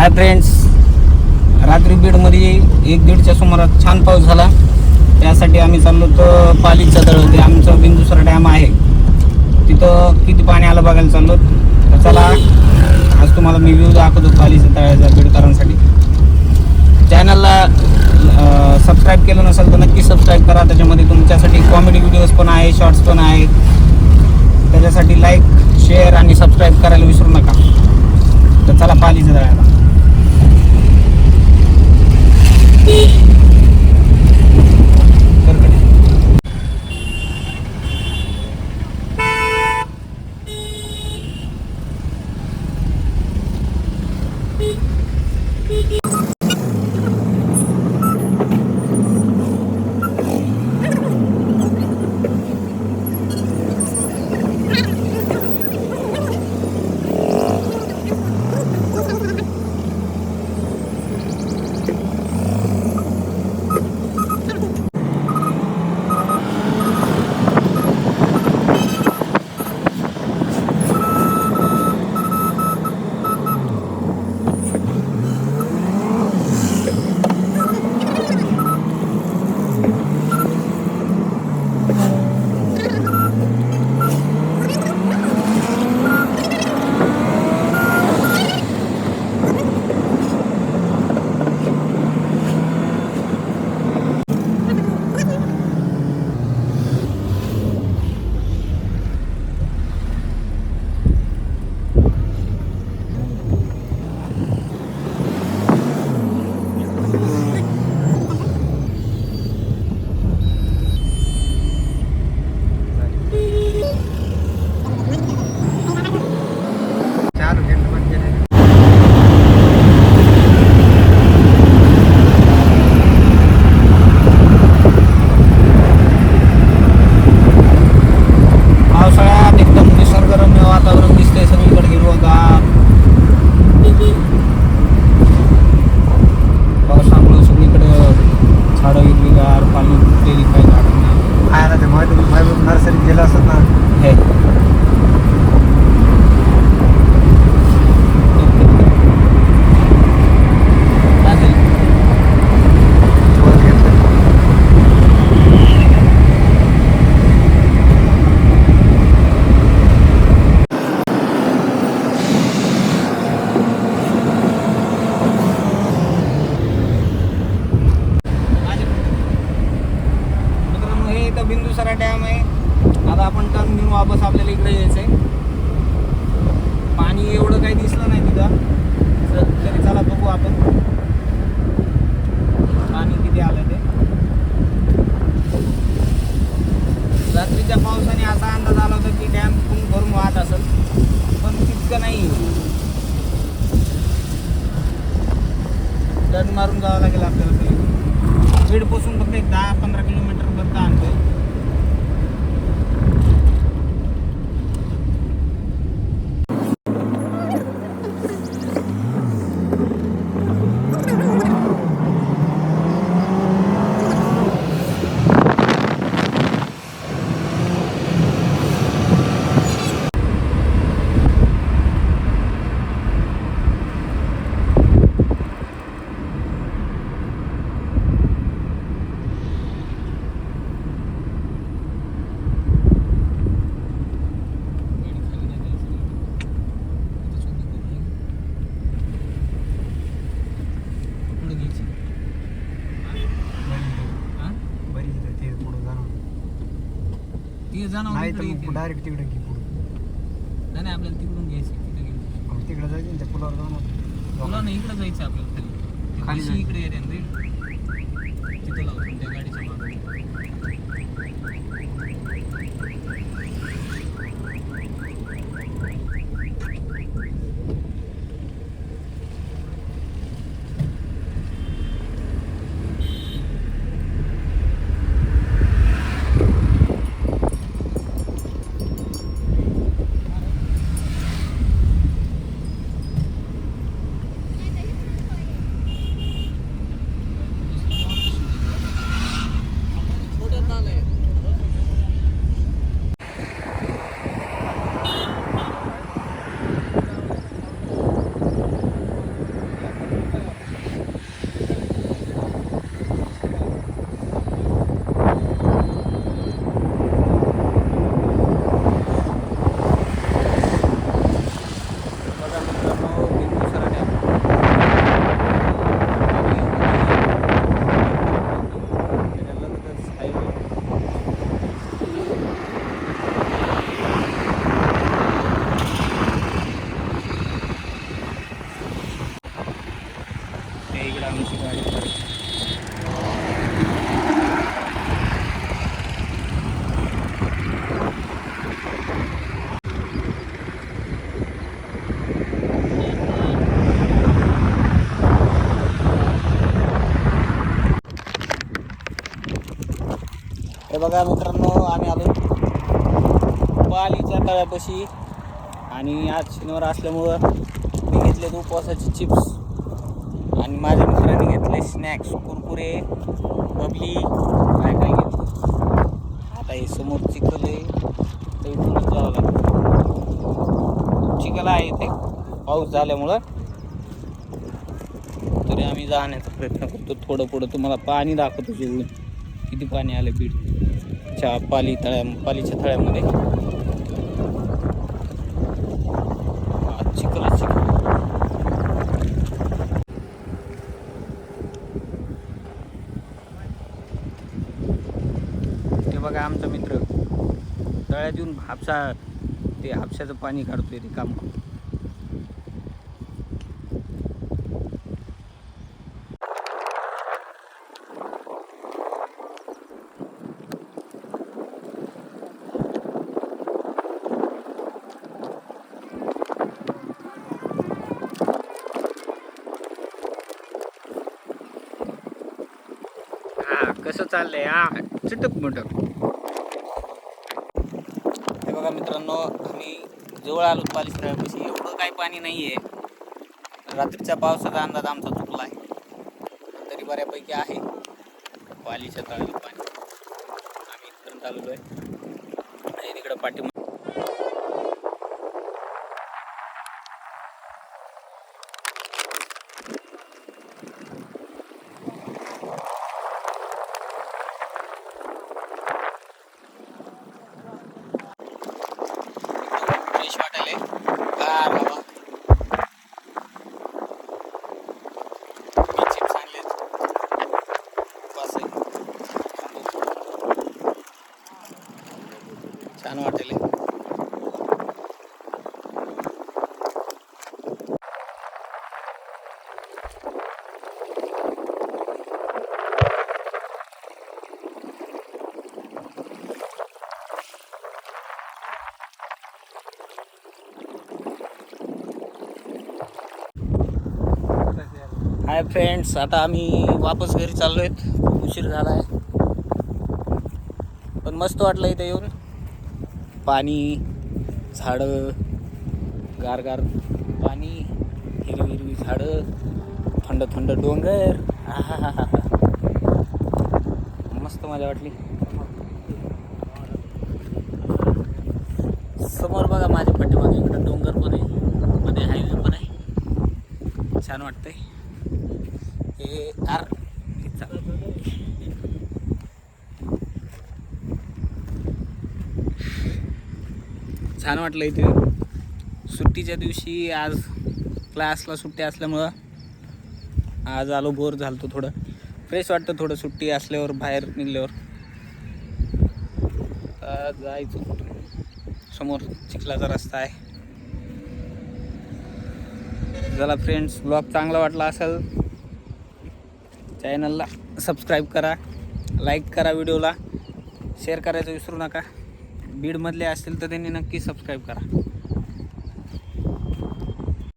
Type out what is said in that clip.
Hi friends, रात्री बीडमध्ये 1-1:30च्या सुमारात छान पाऊस झाला. त्यासाठी आम्ही चाललो तर पालीचा तळ, ते आमचं बिंदुसर डॅम आहे, तिथं किती पाणी आलं बघायला चाललो. तर चला आज तुम्हाला मी व्ह्यू दाखवतो पालीच्या तळ्याचा बीडकरांसाठी. चॅनलला सबस्क्राईब केलं नसेल तर नक्की सबस्क्राईब करा. त्याच्यामध्ये तुमच्यासाठी कॉमेडी व्हिडिओज पण आहे, शॉर्ट्स पण आहेत. त्याच्यासाठी लाईक, शेअर आणि सबस्क्राईब करायला विसरू नका. तर चला पालीच्या तळ्याला. नर्सरीत गेला असत ना हे बिंदुसरा डॅम आहे. आता आपण टर्न घेऊन वापस आपल्याला इकडे यायचंय. पाणी एवढं काही दिसलं नाही तिथं, तरी चला बघू आपण पाणी किती आलं ते. रात्रीच्या पावसाने असा अंदाज आला होता की डॅम पूर्ण भरून वाहत असेल, पण तितकं नाही. टर्न मारून जावं लागेल आपल्याला. बीडपासून फक्त 10-15 किलोमीटर पर्यंत आणतोय. डायरेक्ट तिकडे की पुढे नाही, आपल्याला तिकडून घ्यायचं. तिकडे जायचं त्या पुलावर जाऊन नाही, इकडे जायचं आपल्याला. खाली इकडे एरिया तिथं लावतो त्या गाडीच्या मागे. आमची गाडी परत. हे बघा मित्रांनो, आम्ही आलो पालीच्या तळ्यापाशी आणि आज शनिवार असल्यामुळं मी घेतले उपवासाचे चिप्स आणि माझ्या मित्रांनी घेतले स्नॅक्स, कुरकुरे, बबली, काय काय घेतलं. आता हे समोर चिखल आहे तर इथूनच जावं लागतं. चिखल आहे इथे पाऊस झाल्यामुळं, तरी आम्ही जाण्याचा प्रयत्न करतो. थोडं पुढं तुम्हाला पाणी दाखवतो जेवढून किती पाणी आलं बीडच्या पालीच्या तळ्यामध्ये. चिखलच चिखल. ते बघा आमचा मित्र तळ्यात येऊन हापशाचं पाणी काढतोय ते काम. कसं चाललंय चिटक मोठक. हे बघा मित्रांनो, आम्ही जवळ आलो पालीच्या तळ्यापाशी. एवढं काही पाणी नाही आहे. रात्रीच्या पावसाचा अंदाज आमचा चुकला आहे, तरी बऱ्यापैकी आहे पालीच्या तळ्याला पाणी. आम्ही इथपर्यंत आलेलो आहे आणि तिकडं पाठी फ्रेश वाटायला गार हवा. मी चिप्स आणले छान वाटायला. हाय फ्रेंड्स, आता आम्ही वापस घरी चाललो आहेत. खूप उशीर झाला आहे, पण मस्त वाटलं इथे येऊन. पाणी, झाडं, गारगार पाणी, हिरवी हिरवी झाडं, थंड थंड डोंगर. मस्त मजा वाटली. समोर बघा माझ्या पाठीमागे इकडं डोंगर पण आहे, मध्ये हायवे पण आहे. छान वाटतंय. हे छान वाटलं इथे. सुट्टीच्या दिवशी आज क्लासला सुट्टी असल्यामुळं आज आलो. बोर झालतो, थोडं फ्रेश वाटतं थोडं सुट्टी असल्यावर, बाहेर निघल्यावर. जायचं कुठं, समोर चिखलाचा रस्ता आहे. चला फ्रेंड्स, ब्लॉग चांगला वाटला असेल चॅनलला सबस्क्राईब करा, लाईक करा, व्हिडिओला शेअर करायचं विसरू नका. बीडमधले असतील तर त्यांनी नक्की सबस्क्राईब करा.